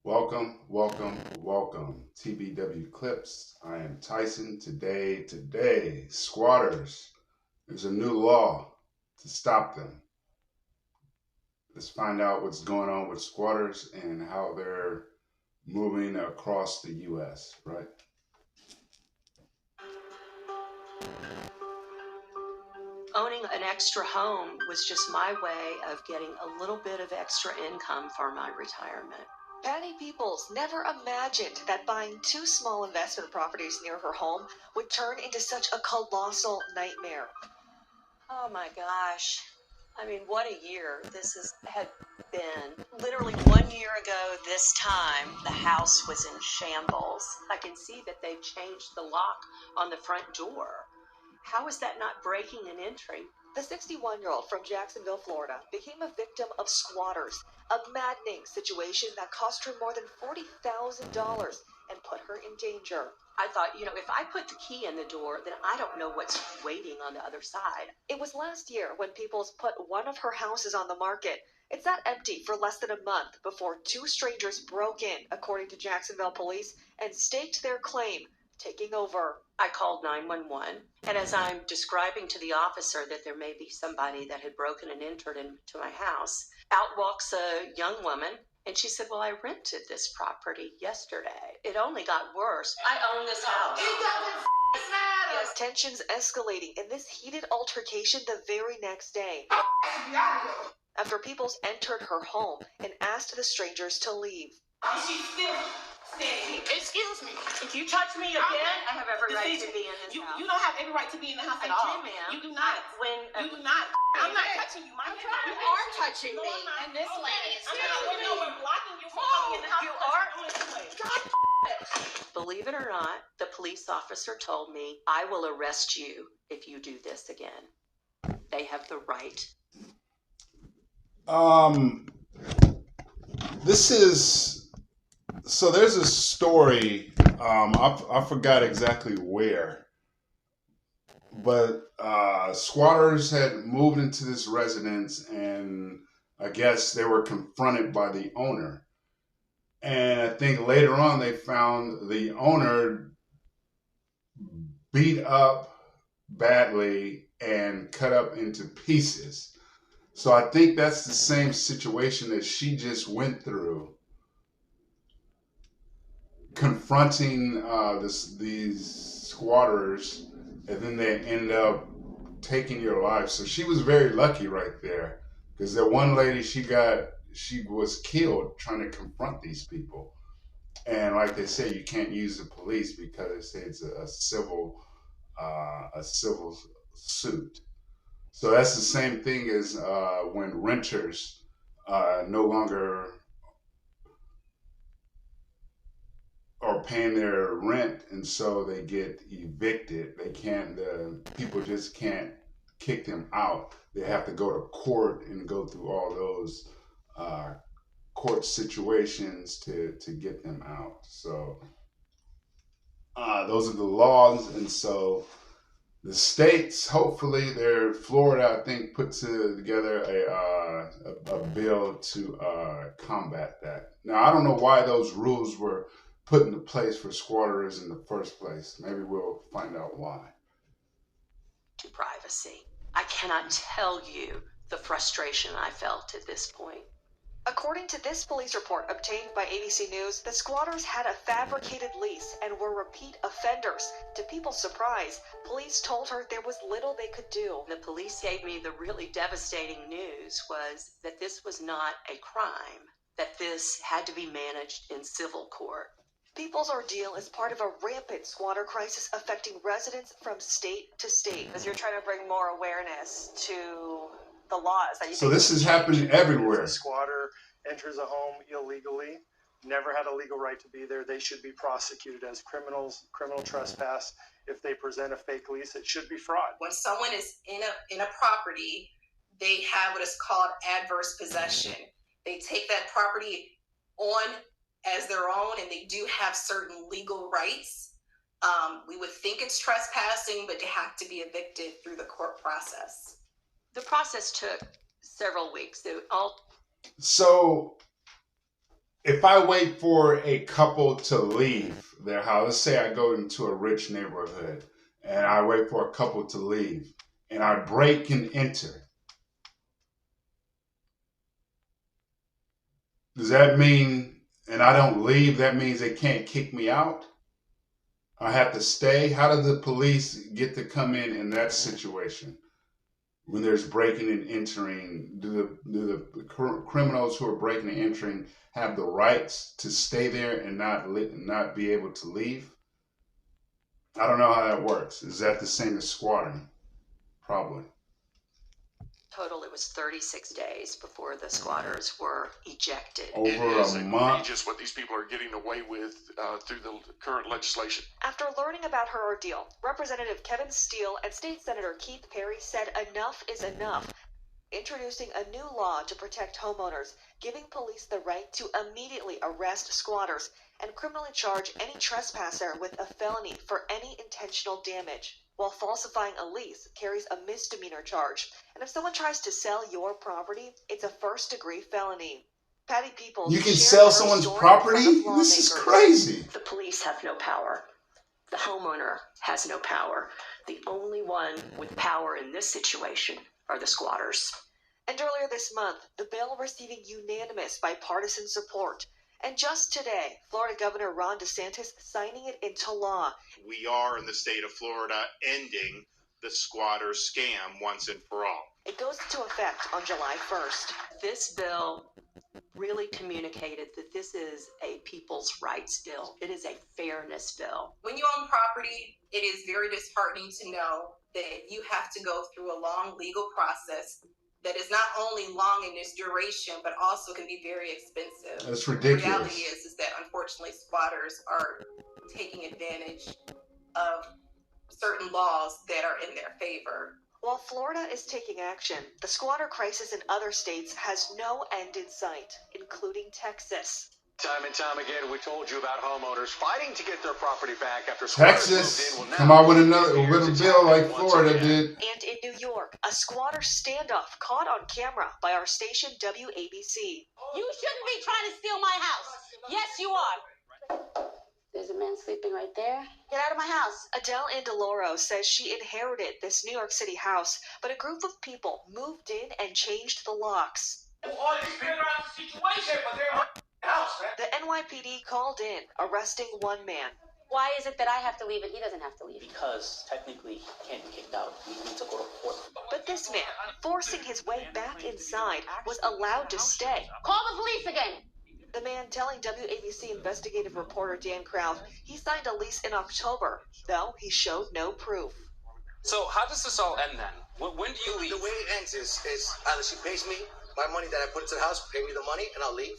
Welcome. TBW Clips. I am Tyson. Today, squatters. There's a new law to stop them. Let's find out what's going on with squatters and how they're moving across the U.S., right? Owning an extra home was just my way of getting a little bit of extra income for my retirement. Patty Peoples never imagined that buying two small investment properties near her home would turn into such a colossal nightmare. Oh my gosh. I mean, what a year had been. Literally 1 year ago this time, the house was in shambles. I can see that they've changed the lock on the front door. How is that not breaking and entering? The 61-year-old from Jacksonville, Florida, became a victim of squatters, a maddening situation that cost her more than $40,000 and put her in danger. I thought, if I put the key in the door, then I don't know what's waiting on the other side. It was last year when Peoples put one of her houses on the market. It sat empty for less than a month before two strangers broke in, according to Jacksonville police, and staked their claim, taking over. I called 911, and as I'm describing to the officer that there may be somebody that had broken and entered into my house, out walks a young woman, and she said, well, I rented this property yesterday. It only got worse. I own this house. It doesn't matter. Yes, tensions escalating in this heated altercation the very next day. After Peoples entered her home and asked the strangers to leave. She's still standing here. Excuse me. If you touch me again, I have every right to be in this house. You don't have every right to be in the house at all. I do, ma'am. You do not. You do not. I'm not touching you. You are touching me, and this lady is We're blocking you from coming in the house. You are. Believe it or not, the police officer told me, I will arrest you if you do this again. They have the right. There's a story, I forgot exactly where, but squatters had moved into this residence, and I guess they were confronted by the owner. And I think later on they found the owner beat up badly and cut up into pieces. So I think that's the same situation that she just went through, confronting these squatters, and then they end up taking your life. So she was very lucky right there, because the one lady she was killed trying to confront these people. And like they say, you can't use the police because it's a civil suit. So that's the same thing as when renters no longer are paying their rent, and so they get evicted. The people just can't kick them out. They have to go to court and go through all those court situations to get them out. So those are the laws, and so the states, hopefully, Florida, I think, put together a bill to combat that. Now, I don't know why those rules were put into place for squatters in the first place. Maybe we'll find out why. To privacy. I cannot tell you the frustration I felt at this point. According to this police report obtained by ABC News, the squatters had a fabricated lease and were repeat offenders. To people's surprise, police told her there was little they could do. The police gave me the really devastating news was that this was not a crime, that this had to be managed in civil court. People's ordeal is part of a rampant squatter crisis affecting residents from state to state. As you're trying to bring more awareness to the laws that you. So this is happening everywhere. If a squatter enters a home illegally, never had a legal right to be there, they should be prosecuted as criminals, criminal trespass. If they present a fake lease, it should be fraud. When someone is in a property, they have what is called adverse possession. They take that property on as their own, and they do have certain legal rights. We would think it's trespassing, but they have to be evicted through the court process. The process took several weeks. All So if I wait for a couple to leave their house, let's say I go into a rich neighborhood and I wait for a couple to leave and I break and enter, does that mean, and I don't leave, that means they can't kick me out? I have to stay? How do the police get to come in that situation? When there's breaking and entering, do the criminals who are breaking and entering have the rights to stay there and not be able to leave? I don't know how that works. Is that the same as squatting? Probably. total, it was 36 days before the squatters were ejected. Over It is a month. egregious what these people are getting away with through the current legislation. After learning about her ordeal, Representative Kevin Steele and State Senator Keith Perry said enough is enough, introducing a new law to protect homeowners, giving police the right to immediately arrest squatters and criminally charge any trespasser with a felony for any intentional damage, while falsifying a lease carries a misdemeanor charge. And if someone tries to sell your property, it's a first-degree felony. Patty Peoples You can shared sell her someone's story in front of property? This is lawmakers. crazy. The police have no power. The homeowner has no power. The only one with power in this situation are the squatters. And earlier this month, the bill receiving unanimous bipartisan support. And just today, Florida Governor Ron DeSantis signing it into law. We are in the state of Florida ending the squatter scam once and for all. It goes into effect on July 1st. This bill really communicated that this is a people's rights bill. It is a fairness bill. When you own property, it is very disheartening to know that you have to go through a long legal process that is not only long in its duration, but also can be very expensive. That's The ridiculous. reality is that unfortunately squatters are taking advantage of certain laws that are in their favor. While Florida is taking action, the squatter crisis in other states has no end in sight, including Texas. Time and time again, we told you about homeowners fighting to get their property back after squatters Texas, moved in. Well, come now, out with a here's bill attack like once Florida again. did. And in New York, a squatter standoff caught on camera by our station WABC. You shouldn't be trying to steal my house. Yes, you are. There's a man sleeping right there. Get out of my house. Adele Andaloro says she inherited this New York City house, but a group of people moved in and changed the locks. All this figure out the situation, but they're in my house, man. The NYPD called in, arresting one man. Why is it that I have to leave and he doesn't have to leave? Because technically he can't be kicked out. We need to go to court. But this man, forcing his way back inside, was allowed to stay. Call the police again. The man telling WABC investigative reporter Dan Kraut he signed a lease in October, though he showed no proof. So how does this all end then? When do you leave? The way it ends is either she pays me my money that I put into the house, pay me the money, and I'll leave,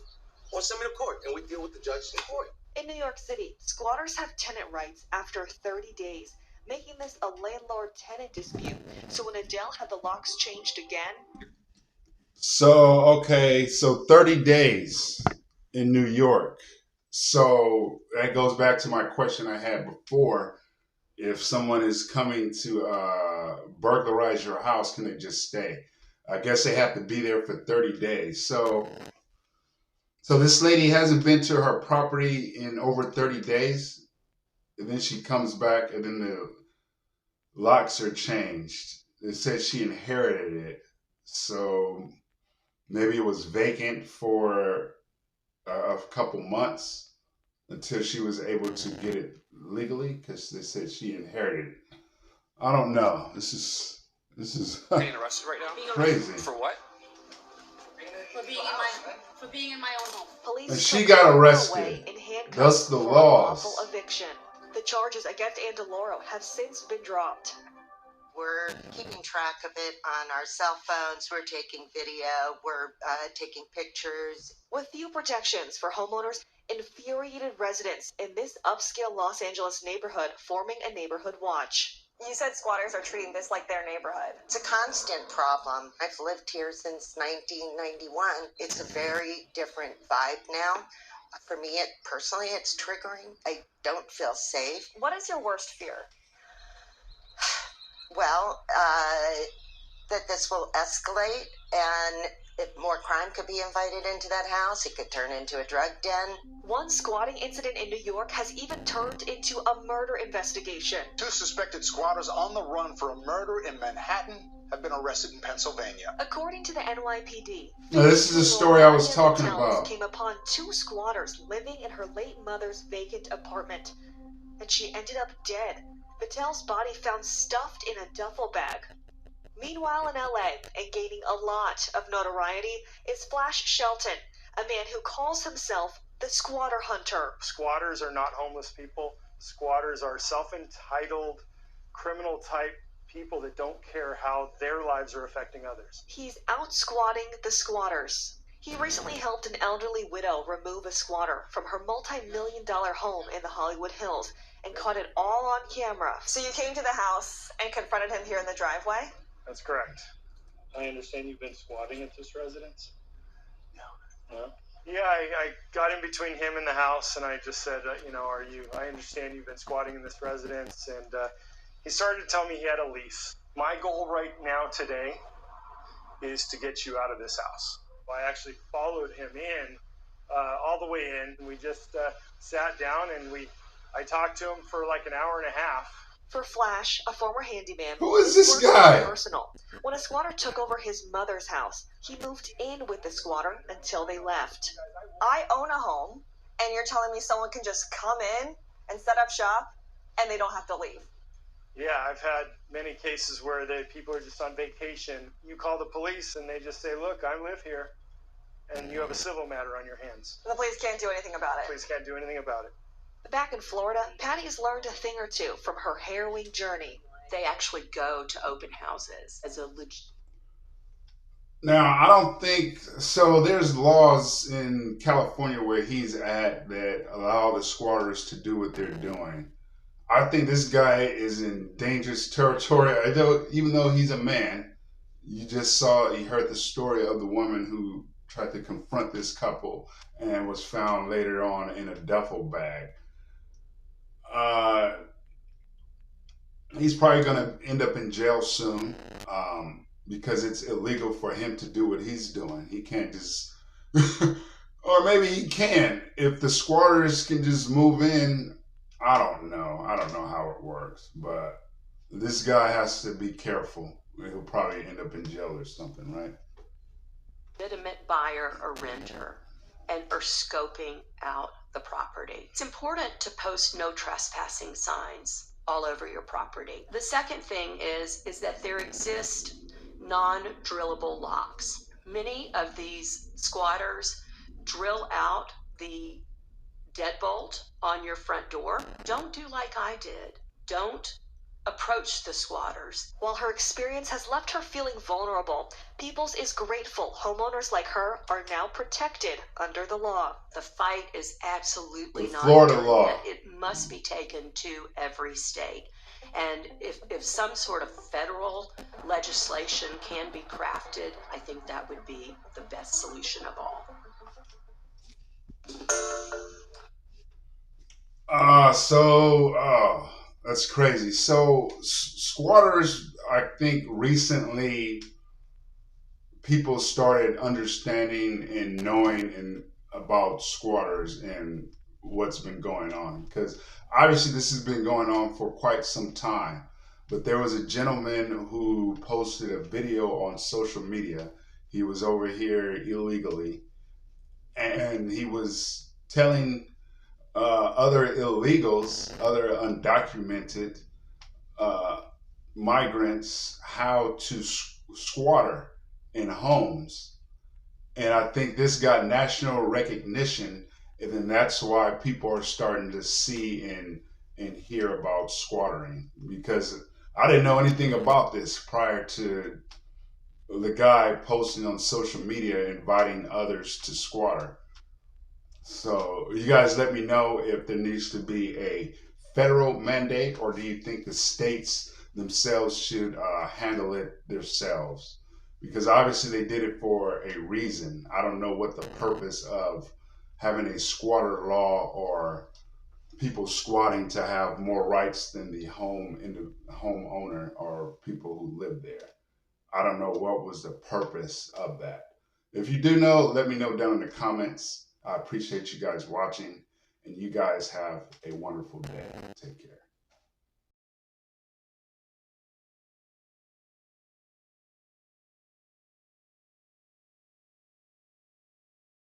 or send me to court, and we deal with the judge in court. In New York City, squatters have tenant rights after 30 days, making this a landlord-tenant dispute. So when Adele had the locks changed again... So 30 days in New York. So that goes back to my question I had before. If someone is coming to burglarize your house, can they just stay? I guess they have to be there for 30 days. So this lady hasn't been to her property in over 30 days. And then she comes back and then the locks are changed. It says she inherited it. So maybe it was vacant for a couple months until she was able to get it legally, because they said she inherited it. I don't know. This is Being arrested right now? crazy. For what? For being in my own home. Police And she took got her arrested. away in handcuffs That's the for laws. unlawful eviction. The charges against Andaloro have since been dropped. We're keeping track of it on our cell phones. We're taking video. We're taking pictures. With few protections for homeowners, infuriated residents in this upscale Los Angeles neighborhood forming a neighborhood watch. You said squatters are treating this like their neighborhood. It's a constant problem. I've lived here since 1991. It's a very different vibe now. For me, personally, it's triggering. I don't feel safe. What is your worst fear? Well, that this will escalate and if more crime could be invited into that house. It could turn into a drug den. One squatting incident in New York has even turned into a murder investigation. 2 suspected squatters on the run for a murder in Manhattan have been arrested in Pennsylvania. According to the NYPD, Now, this is the story I was talking about. Came upon 2 squatters living in her late mother's vacant apartment, and she ended up dead. Vitel's body found stuffed in a duffel bag. Meanwhile, in LA, and gaining a lot of notoriety, is Flash Shelton, a man who calls himself the Squatter Hunter. Squatters are not homeless people. Squatters are self-entitled, criminal-type people that don't care how their lives are affecting others. He's out squatting the squatters. He recently helped an elderly widow remove a squatter from her multi-million-dollar home in the Hollywood Hills and caught it all on camera. So you came to the house and confronted him here in the driveway? That's correct. I understand you've been squatting at this residence? No. Yeah, I got in between him and the house, and I just said, I understand you've been squatting in this residence, and he started to tell me he had a lease. My goal right now today is to get you out of this house. I actually followed him in, all the way in, and we just sat down and I talked to him for like an hour and a half. For Flash, a former handyman, who is this guy? Personal. When a squatter took over his mother's house, he moved in with the squatter until they left. I own a home, and you're telling me someone can just come in and set up shop, and they don't have to leave? Yeah, I've had many cases where people are just on vacation. You call the police, and they just say, look, I live here, and you have a civil matter on your hands. The police can't do anything about it. The police can't do anything about it. Back in Florida, Patty has learned a thing or two from her harrowing journey. They actually go to open houses as a legit. Now, I don't think so. There's laws in California where he's at that allow the squatters to do what they're doing. I think this guy is in dangerous territory. Even though he's a man, you heard the story of the woman who tried to confront this couple and was found later on in a duffel bag. He's probably going to end up in jail soon because it's illegal for him to do what he's doing. He can't just, or maybe he can. If the squatters can just move in, I don't know. I don't know how it works, but this guy has to be careful. He'll probably end up in jail or something, right? Legitimate buyer or renter and are scoping out the property. It's important to post no trespassing signs all over your property. The second thing is that there exist non-drillable locks. Many of these squatters drill out the deadbolt on your front door. Don't do like I did. Don't approach the squatters. While her experience has left her feeling vulnerable, Peoples is grateful homeowners like her are now protected under the law. The fight is absolutely not Florida law. It must be taken to every state. And if some sort of federal legislation can be crafted, I think that would be the best solution of all. That's crazy. So squatters, I think recently people started understanding and knowing about squatters and what's been going on, because obviously this has been going on for quite some time. But there was a gentleman who posted a video on social media. He was over here illegally, and he was telling other illegals, other undocumented migrants how to squatter in homes. And I think this got national recognition, and then that's why people are starting to see and hear about squattering, because I didn't know anything about this prior to the guy posting on social media inviting others to squatter. So you guys let me know if there needs to be a federal mandate, or do you think the states themselves should handle it themselves? Because obviously they did it for a reason. I don't know what the purpose of having a squatter law or people squatting to have more rights than the homeowner or people who live there. I don't know what was the purpose of that. If you do know, let me know down in the comments. I appreciate you guys watching, and you guys have a wonderful day. Take care.